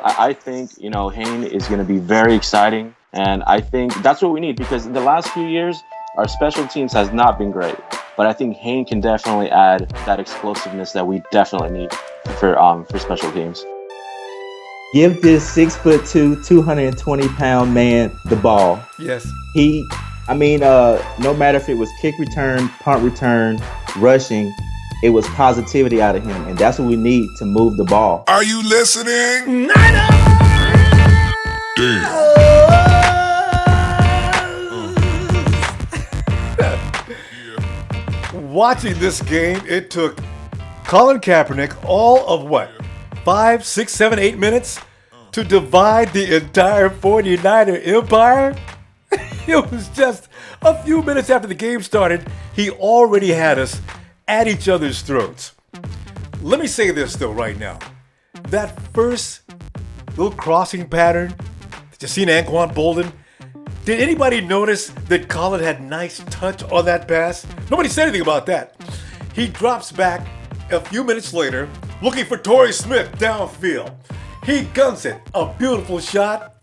I think, Hayne is going to be very exciting. And I think that's what we need, because in the last few years, our special teams has not been great. But I think Hayne can definitely add that explosiveness that we definitely need for special teams. Give this 6'2", 220-pound man the ball. Yes. No matter if it was kick return, punt return, rushing, it was positivity out of him. And that's what we need to move the ball. Are you listening? Niner! Damn. Watching this game, it took Colin Kaepernick all of 5, 6, 7, 8 minutes to divide the entire 49er empire? It was just a few minutes after the game started, he already had us at each other's throats. Let me say this though right now. That first little crossing pattern, did you see Anquan Bolden? Did anybody notice that Colin had nice touch on that pass? Nobody said anything about that. He drops back a few minutes later, looking for Torrey Smith downfield. He guns it. A beautiful shot.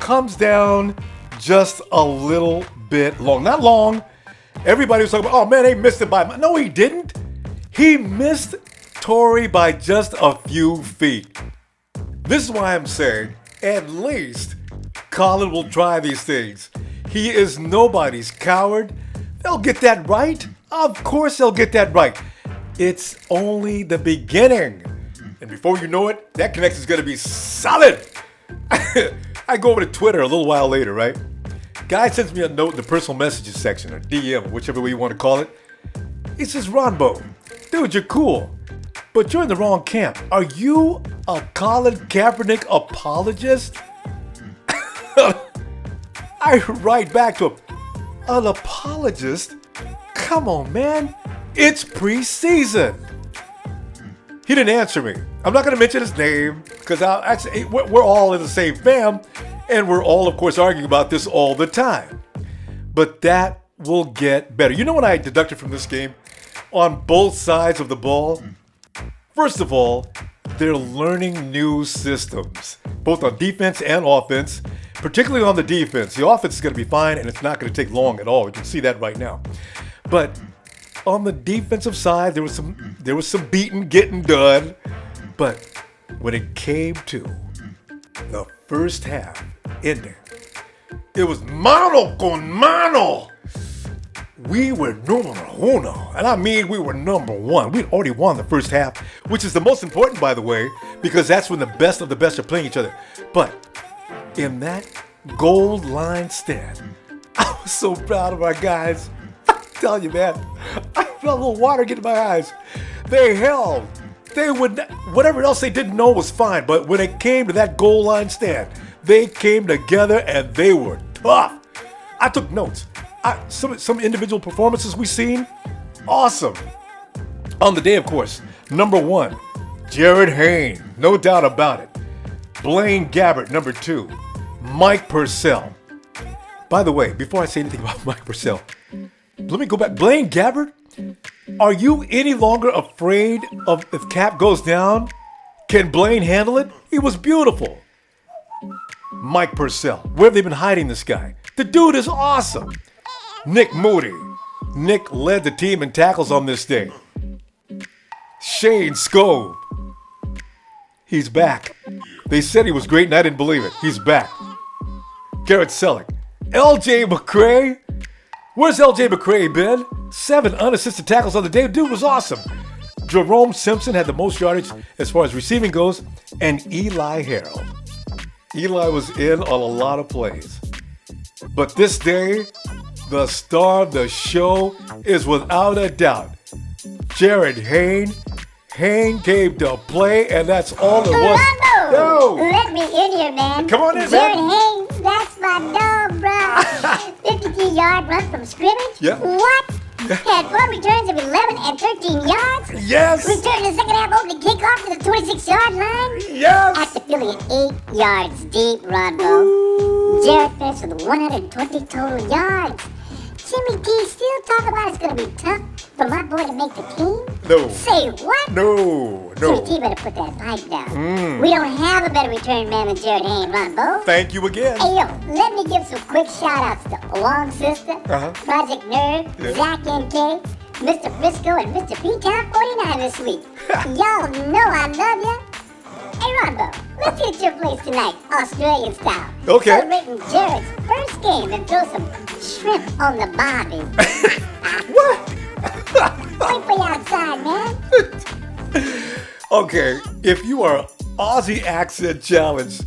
Comes down just a little bit long. Not long. Everybody was talking about, oh man, they missed it by... No, he didn't. He missed Torrey by just a few feet. This is why I'm saying, at least Colin will try these things. He is nobody's coward. They'll get that right. Of course they'll get that right. It's only the beginning. And before you know it, that connection is going to be solid. I go over to Twitter a little while later, right? Guy sends me a note in the personal messages section, or DM, whichever way you want to call it. He says, Ronbo, dude, you're cool, but you're in the wrong camp. Are you a Colin Kaepernick apologist? I write back to him, an apologist? Come on, man. It's preseason. He didn't answer me. I'm not going to mention his name because we're all in the same fam, and we're all, of course, arguing about this all the time. But that will get better. You know what I deducted from this game? On both sides of the ball? First of all, they're learning new systems, both on defense and offense, particularly on the defense. The offense is going to be fine, and it's not going to take long at all. You can see that right now. But on the defensive side, there was some beating getting done. But when it came to the first half ending, it was mano con mano. We were numero uno. And I mean we were number one. We'd already won the first half, which is the most important, by the way, because that's when the best of the best are playing each other. But in that goal line stand, I was so proud of our guys. I'm telling you, man, I felt a little water get in my eyes. They held. They would, whatever else they didn't know was fine. But when it came to that goal line stand, they came together and they were tough. I took notes. Some individual performances we seen, awesome. On the day, of course, number 1, Jarryd Hayne, no doubt about it. Blaine Gabbert, number 2. Mike Purcell. By the way, before I say anything about Mike Purcell, let me go back. Blaine Gabbert, are you any longer afraid of if Cap goes down? Can Blaine handle it? He was beautiful. Mike Purcell, where have they been hiding this guy? The dude is awesome. Nick Moody. Nick led the team in tackles on this day. Shayne Skov. He's back. They said he was great and I didn't believe it. He's back. Garret Celek. LJ McCrae. Where's LJ McCrae been? 7 unassisted tackles on the day. Dude was awesome. Jerome Simpson had the most yardage as far as receiving goes. And Eli Harold. Eli was in on a lot of plays. But this day, the star of the show is without a doubt Jarryd Hayne. Hayne came to play, and that's all it was. Ronbo, let me in here, man. Come on in, Jarryd man. Hayne, that's my dog, bro. 53-yard run from scrimmage? Yeah. What? Had 4 returns of 11 and 13 yards? Yes. Returned the second half opening kickoff to the 26-yard line? Yes. After filling it 8 yards deep, Ronbo. Jarryd finished with 120 total yards. Jimmy D still talk about it's going to be tough for my boy to make the team? No. Say what? No. JT better put that pipe down. We don't have a better return man than Jarryd Hayne, Ronbo. Thank you again. Hey, yo, let me give some quick shout-outs to Long Sister, Project Nerd, Zach NK, Mr. Frisco, and Mr. B-Town 49 this week. Y'all know I love ya. Hey, Ronbo, let's hit your place tonight, Australian style. Okay. Celebrating Jarrett's first game and throw some shrimp on the barbie. What? Wait for you outside, man. Okay, if you are Aussie accent challenge,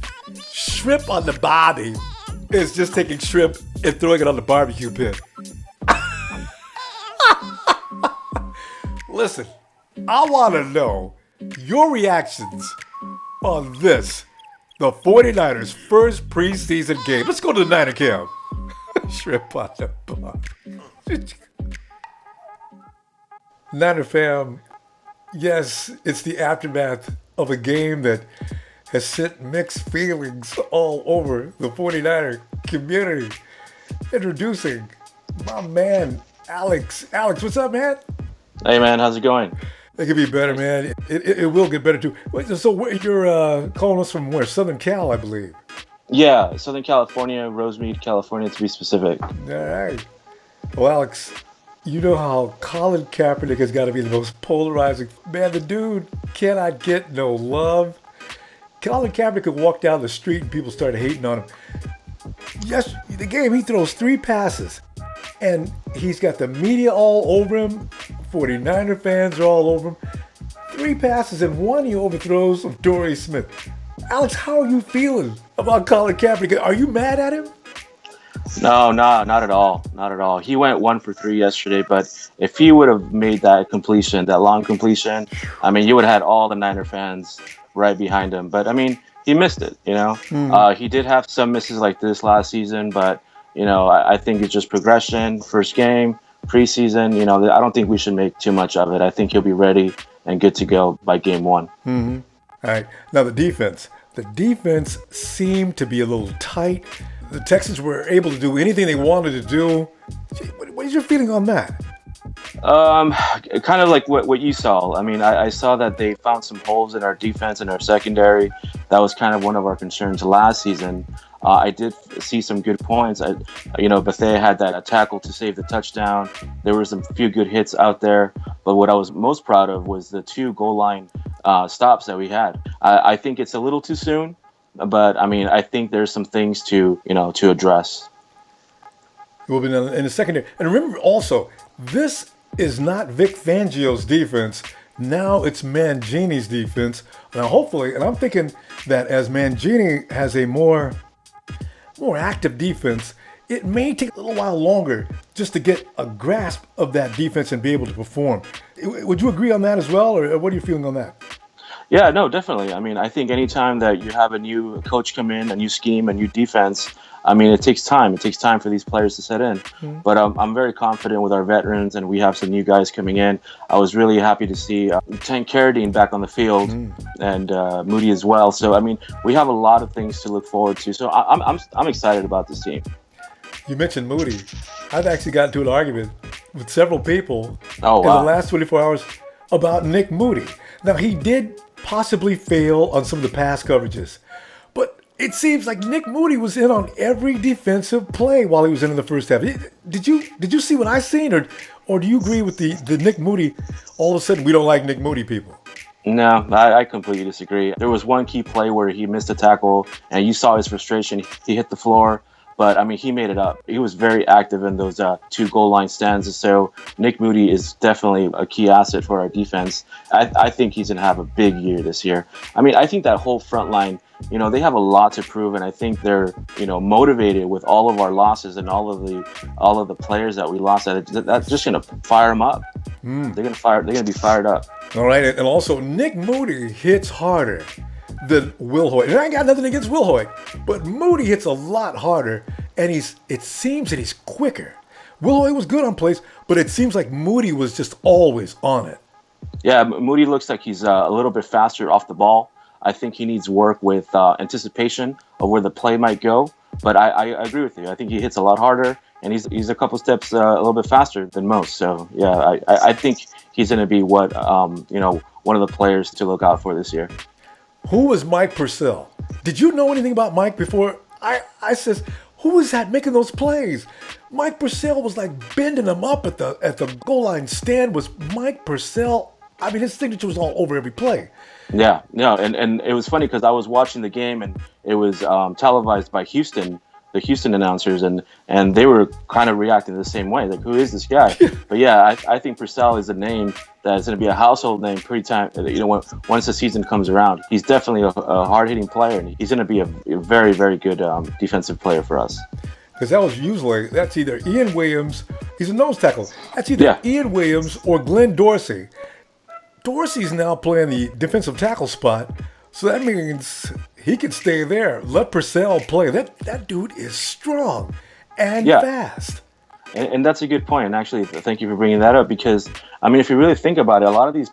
shrimp on the barbie is just taking shrimp and throwing it on the barbecue pit. Listen, I want to know your reactions on this, the 49ers' first preseason game. Let's go to the Niner camp. Shrimp on the barbie. Niner fam, yes, it's the aftermath of a game that has sent mixed feelings all over the 49er community. Introducing my man, Alex. Alex, what's up, man? Hey man, how's it going? It could be better, man. It will get better too. Wait, so you're calling us from where? Southern Cal, I believe. Yeah, Southern California, Rosemead, California to be specific. All right. Well, Alex, you know how Colin Kaepernick has got to be the most polarizing. Man, the dude cannot get no love. Colin Kaepernick could walk down the street and people started hating on him. Yes, the game, he throws 3 passes. And he's got the media all over him. 49er fans are all over him. 3 passes and 1 he overthrows of Torrey Smith. Alex, how are you feeling about Colin Kaepernick? Are you mad at him? No, not at all. Not at all. He went 1 for 3 yesterday, but if he would have made that completion, that long completion, I mean, you would have had all the Niner fans right behind him. But, I mean, he missed it, you know? He did have some misses like this last season, but, you know, I think it's just progression. First game, preseason, you know, I don't think we should make too much of it. I think he'll be ready and good to go by game 1. Mm-hmm. All right. Now, the defense. The defense seemed to be a little tight. The Texans were able to do anything they wanted to do. What is your feeling on that? Kind of like what you saw. I mean, I saw that they found some holes in our defense and our secondary. That was kind of one of our concerns last season. I did see some good points. Bethea had that tackle to save the touchdown. There were some few good hits out there. But what I was most proud of was the 2 goal line stops that we had. I think it's a little too soon, but I mean, I think there's some things to address. It will be in the secondary. And remember also, this is not Vic Fangio's defense. Now it's Mangini's defense. Now, hopefully, and I'm thinking that as Mangini has a more active defense, it may take a little while longer just to get a grasp of that defense and be able to perform. Would you agree on that as well, or what are you feeling on that? Yeah, no, definitely. I mean, I think anytime that you have a new coach come in, a new scheme, a new defense, I mean, it takes time. It takes time for these players to set in. Mm-hmm. But I'm very confident with our veterans, and we have some new guys coming in. I was really happy to see Tank Carradine back on the field and Moody as well. So, I mean, we have a lot of things to look forward to. So I'm excited about this team. You mentioned Moody. I've actually got into an argument with several people in the last 24 hours about Nick Moody. Now, he did possibly fail on some of the pass coverages, but it seems like Nick Moody was in on every defensive play while he was in the first half. Did you see what I seen, or do you agree with the Nick Moody? All of a sudden, we don't like Nick Moody people. No, I completely disagree. There was one key play where he missed a tackle, and you saw his frustration. He hit the floor. But, I mean, he made it up. He was very active in those 2 goal line stands. So Nick Moody is definitely a key asset for our defense. I think he's going to have a big year this year. I mean, I think that whole front line, you know, they have a lot to prove. And I think they're, you know, motivated with all of our losses and all of the players that we lost. That's just going to fire them up. They're going to be fired up. All right. And also, Nick Moody hits harder than Will Hoyt. And I ain't got nothing against Will Hoyt, but Moody hits a lot harder, and it seems that he's quicker. Will Hoyt was good on plays, but it seems like Moody was just always on it. Yeah, Moody looks like he's a little bit faster off the ball. I think he needs work with anticipation of where the play might go. But I agree with you. I think he hits a lot harder, and he's a couple steps a little bit faster than most. So yeah, I think he's going to be what one of the players to look out for this year. Who was Mike Purcell? Did you know anything about Mike before? I says, who was that making those plays? Mike Purcell was like bending them up at the goal line stand. Was Mike Purcell? I mean, his signature was all over every play. Yeah, no, and it was funny because I was watching the game and it was televised by the Houston announcers, and they were kind of reacting the same way. Like, who is this guy? But yeah, I think Purcell is a name that's going to be a household name once the season comes around. He's definitely a hard-hitting player, and he's going to be a very, very good defensive player for us. Because that's either Ian Williams, he's a nose tackle. That's either Ian Williams or Glenn Dorsey. Dorsey's now playing the defensive tackle spot, so that means he can stay there. Let Purcell play. That dude is strong and fast. And that's a good point. And actually, thank you for bringing that up, because I mean, if you really think about it, a lot of these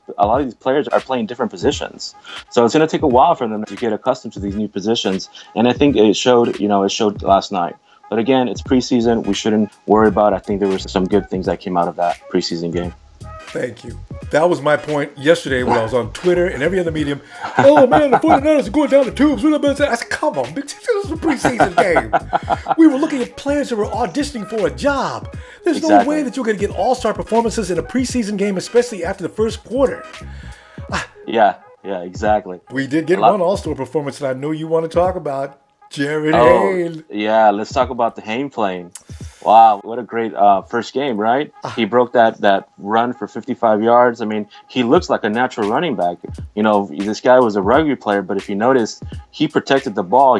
players are playing different positions, so it's going to take a while for them to get accustomed to these new positions. And I think it showed last night. But again, it's preseason. We shouldn't worry about it. I think there were some good things that came out of that preseason game. Thank you. That was my point yesterday when I was on Twitter and every other medium. Oh, man, the 49ers are going down the tubes. I said, come on, this is a preseason game. We were looking at players that were auditioning for a job. There's no way that you're going to get all-star performances in a preseason game, especially after the first quarter. Yeah, exactly. We did get one all-star performance that I know you want to talk about. Jarryd Hayne. Yeah, let's talk about the Hayne playing. Wow, what a great first game, right? He broke that run for 55 yards. I mean, he looks like a natural running back. This guy was a rugby player, but if you notice, he protected the ball.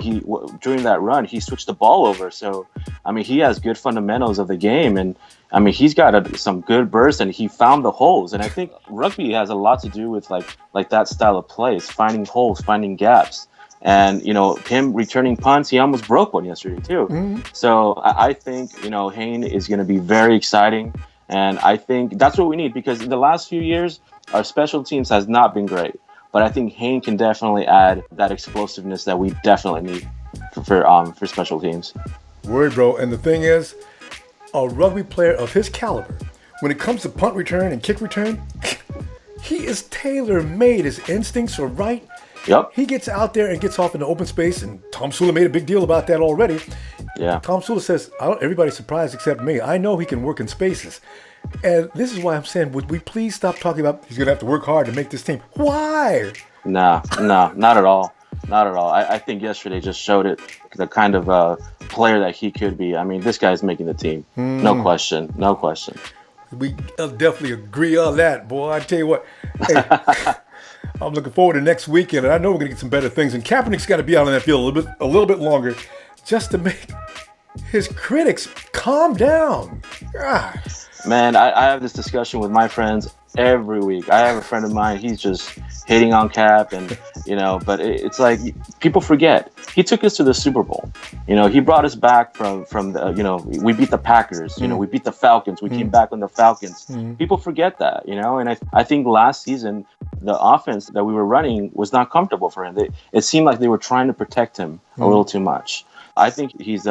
During that run, he switched the ball over. So, I mean, he has good fundamentals of the game, and I mean, he's got some good bursts, and he found the holes. And I think rugby has a lot to do with like that style of play, is finding holes, finding gaps. And, him returning punts, he almost broke one yesterday, too. Mm-hmm. So I think, Hayne is going to be very exciting. And I think that's what we need, because in the last few years, our special teams has not been great. But I think Hayne can definitely add that explosiveness that we definitely need for special teams. Word, bro. And the thing is, a rugby player of his caliber, when it comes to punt return and kick return, he is tailor-made. His instincts are right. Yep. He gets out there and gets off in the open space, and Tomsula made a big deal about that already. Yeah. Tomsula says, everybody's surprised except me. I know he can work in spaces. And this is why I'm saying, would we please stop talking about he's going to have to work hard to make this team? Why? No, not at all. Not at all. I think yesterday just showed it, the kind of player that he could be. I mean, this guy's making the team. No question. We definitely agree on that, boy. I tell you what. Hey, I'm looking forward to next weekend, and I know we're going to get some better things. And Kaepernick's got to be out on that field a little bit longer, just to make his critics calm down. God. Man, I have this discussion with my friends every week. I have a friend of mine, he's just hating on Cap, and but it's like people forget he took us to the Super Bowl. He brought us back from the we beat the Packers. We beat the Falcons. We came back on the Falcons. People forget that. And I think last season the offense that we were running was not comfortable for him. It seemed like they were trying to protect him a little too much. I think he's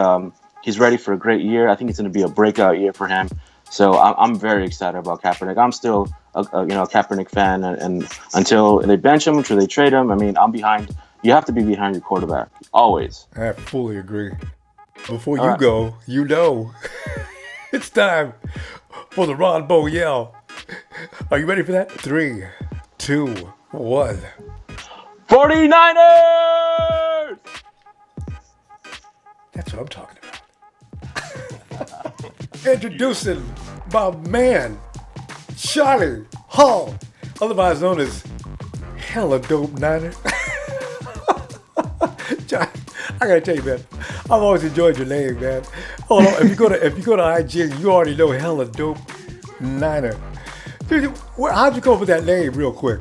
ready for a great year. I think it's going to be a breakout year for him. So I'm very excited about Kaepernick. I'm still a Kaepernick fan, and until they bench him, until they trade him, I mean, I'm behind. You have to be behind your quarterback always. I fully agree. Before you go, it's time for the Ronbo yell. Are you ready for that? 3, 2, 1. 49ers! That's what I'm talking about. Introducing my man, Charlie Hall, otherwise known as Hella Dope Niner. John, I gotta tell you, man, I've always enjoyed your name, man. Hold on, if you go to IG, you already know Hella Dope Niner. Dude, how'd you come up with that name, real quick?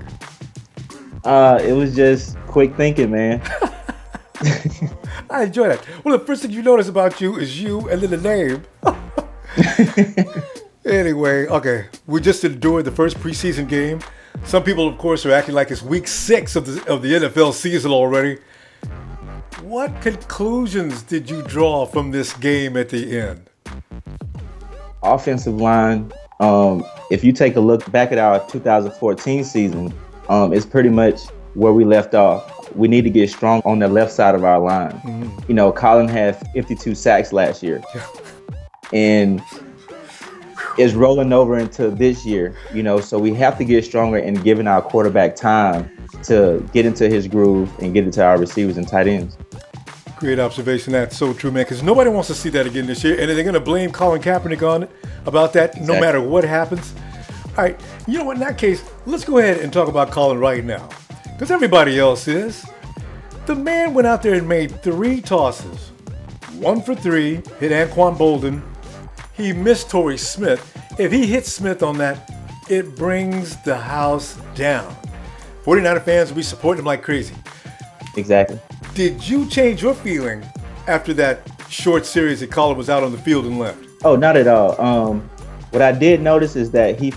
It was just quick thinking, man. I enjoy that. Well, the first thing you notice about you is you and then the name. Anyway, okay, we just endured the first preseason game. Some people, of course, are acting like it's week 6 of the NFL season already. What conclusions did you draw from this game at the end? Offensive line, if you take a look back at our 2014 season, it's pretty much where we left off. We need to get strong on the left side of our line. Mm-hmm. You know, Colin had 52 sacks last year. And it's rolling over into this year, you know, so we have to get stronger in giving our quarterback time to get into his groove and get into our receivers and tight ends. Great observation. That's so true, man, because nobody wants to see that again this year. And they're going to blame Colin Kaepernick on it about that exactly. No matter what happens. All right, you know what, in that case, let's go ahead and talk about Colin right now, because everybody else is. The man went out there and made 3 tosses. 1 for 3, hit Anquan Bolden. He missed Torrey Smith. If he hits Smith on that, it brings the house down. 49er fans will be supporting him like crazy. Exactly. Did you change your feeling after that short series that Colin was out on the field and left? Oh, not at all. What I did notice is that he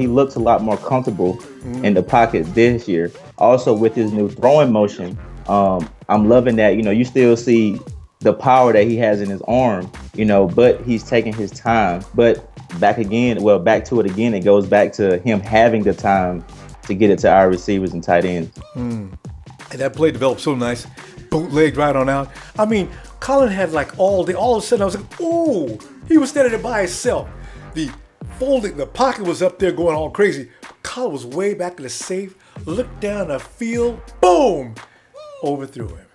looks a lot more comfortable in the pocket this year. Also, with his new throwing motion, I'm loving that, you know, you still see the power that he has in his arm, you know, but he's taking his time. But back to it again, it goes back to him having the time to get it to our receivers and tight ends. And that play developed so nice. Bootlegged right on out. I mean, Colin had like all day. All of a sudden, I was like, ooh, he was standing there by himself. The pocket was up there going all crazy. Colin was way back in the safe, looked down the field, boom, overthrew him.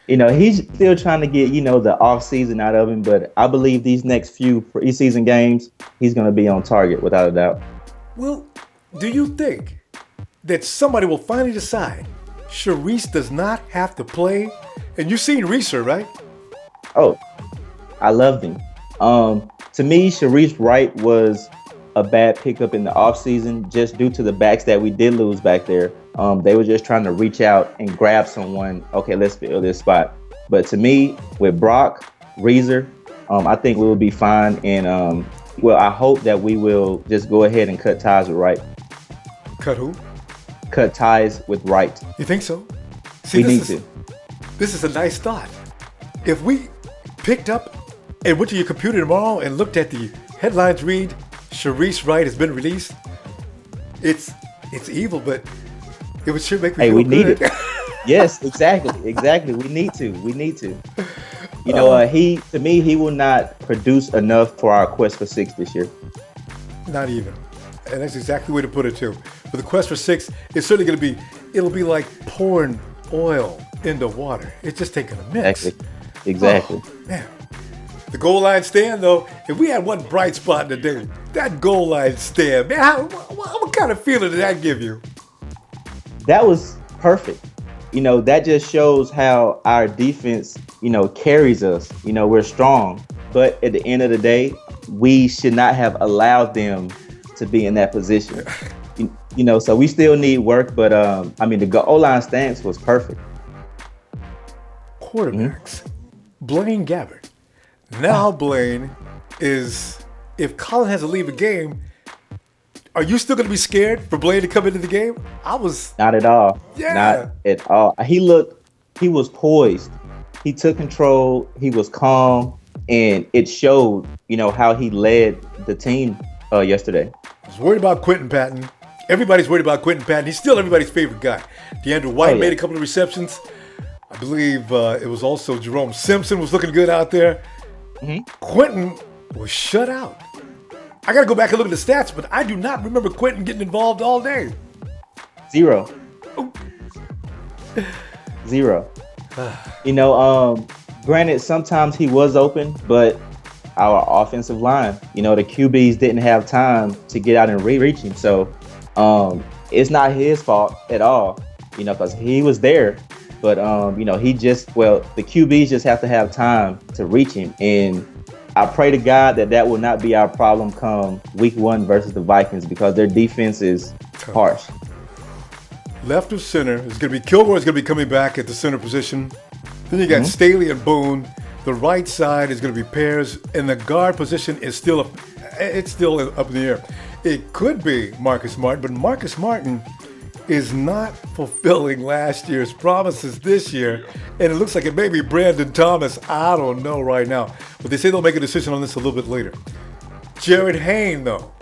You know, he's still trying to get, you know, the off season out of him, but I believe these next few preseason games, he's going to be on target without a doubt. Well, do you think that somebody will finally decide Sharice does not have to play? And you've seen Reeser, right? Oh, I loved him. To me, Sharice Wright was a bad pickup in the offseason just due to the backs that we did lose back there. They were just trying to reach out and grab someone. Okay, let's fill this spot. But to me, with Brock, Reeser, I think we will be fine. And, I hope that we will just go ahead and cut ties with Wright. Cut who? Cut ties with Wright. You think so? See, we need to. This is a nice thought. If we picked up and went to your computer tomorrow and looked at the headlines read, Sharice Wright has been released, it's evil, but it would sure make me feel we good. Need it. Yes, exactly. We need to. You know, he will not produce enough for our quest for 6 this year. Not even. And that's exactly the way to put it, too. For the quest for 6, it's certainly it'll be like pouring oil into water. It's just taking a mix. Exactly. Oh, man. The goal line stand, though, if we had one bright spot in the day, that goal line stand, man, what kind of feeling did that give you? That was perfect. You know, that just shows how our defense, you know, carries us. You know, we're strong. But at the end of the day, we should not have allowed them to be in that position. You know, so we still need work. But, the goal line stance was perfect. Quarterbacks. Blaine Gabbert. Now Blaine is, if Colin has to leave a game, are you still going to be scared for Blaine to come into the game? I was. Not at all. Yeah. Not at all. He was poised. He took control. He was calm. And it showed, you know, how he led the team yesterday. I was worried about Quentin Patton. Everybody's worried about Quentin Patton. He's still everybody's favorite guy. DeAndre White made a couple of receptions. I believe it was also Jerome Simpson was looking good out there. Mm-hmm. Quentin was shut out. I got to go back and look at the stats, but I do not remember Quentin getting involved all day. 0. You know, granted, sometimes he was open, but our offensive line, you know, the QBs didn't have time to get out and reach him. So it's not his fault at all, you know, because he was there. But, you know, the QBs just have to have time to reach him. And I pray to God that will not be our problem come week 1 versus the Vikings, because their defense is harsh. Left of center is going to be Kilgore is going to be coming back at the center position. Then you got Staley and Boone. The right side is going to be Pears, and the guard position is still up in the air. It could be Marcus Martin, but Marcus Martin is not fulfilling last year's promises this year, and it looks like it may be Brandon Thomas. I don't know right now, but they say they'll make a decision on this a little bit later. Jarryd Hayne, though,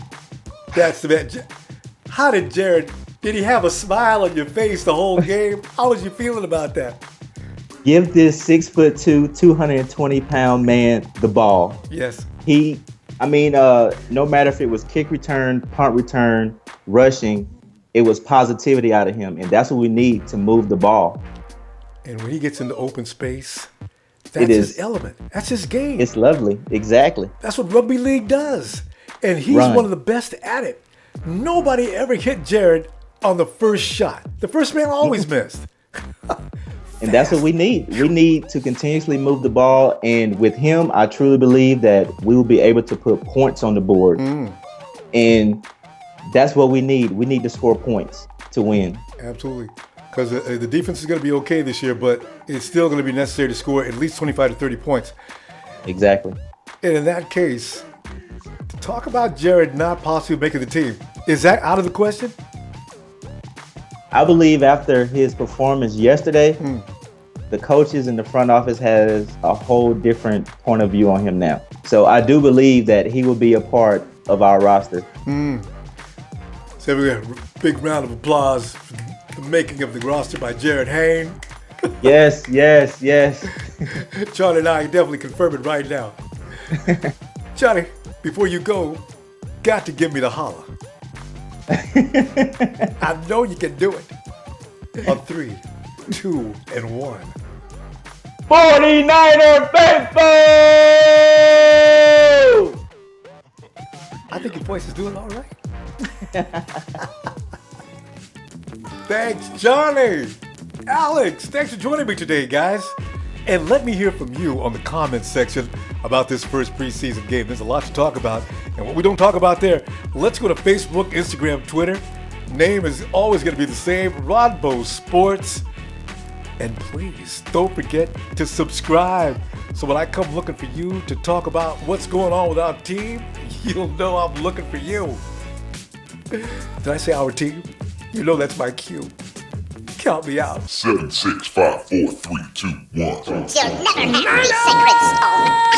that's the man. How did Jarryd? Did he have a smile on your face the whole game? How was you feeling about that? Give this 6'2", 220-pound man the ball. Yes. No matter if it was kick return, punt return, rushing, it was positivity out of him, and that's what we need to move the ball. And when he gets into open space, that's his element. That's his game. It's lovely. Exactly. That's what rugby league does. And he's one of the best at it. Nobody ever hit Jarryd on the first shot. The first man always missed. And that's what we need. We need to continuously move the ball. And with him, I truly believe that we will be able to put points on the board. And that's what we need. We need to score points to win. Absolutely. Because the defense is going to be okay this year, but it's still going to be necessary to score at least 25 to 30 points. Exactly. And in that case, to talk about Jarryd not possibly making the team, is that out of the question? I believe after his performance yesterday, the coaches in the front office has a whole different point of view on him now. So I do believe that he will be a part of our roster. So we got a big round of applause for the making of the roster by Jarryd Hayne. Yes. Charlie and I definitely confirm it right now. Charlie, before you go, got to give me the holla. I know you can do it. On 3, 2, and 1. 49er faithful! I think your voice is doing all right. Thanks, Johnny. Alex, thanks for joining me today, guys. And let me hear from you on the comments section about this first preseason game. There's a lot to talk about. And what we don't talk about there, let's go to Facebook, Instagram, Twitter. Name is always going to be the same, Ronbo Sports. And please don't forget to subscribe. So when I come looking for you to talk about what's going on with our team, you'll know I'm looking for you. Did I say our team? You know that's my cue. Count me out. 7, 6, 5, 4, 3, 2, 1. You'll never have my secret, Stone.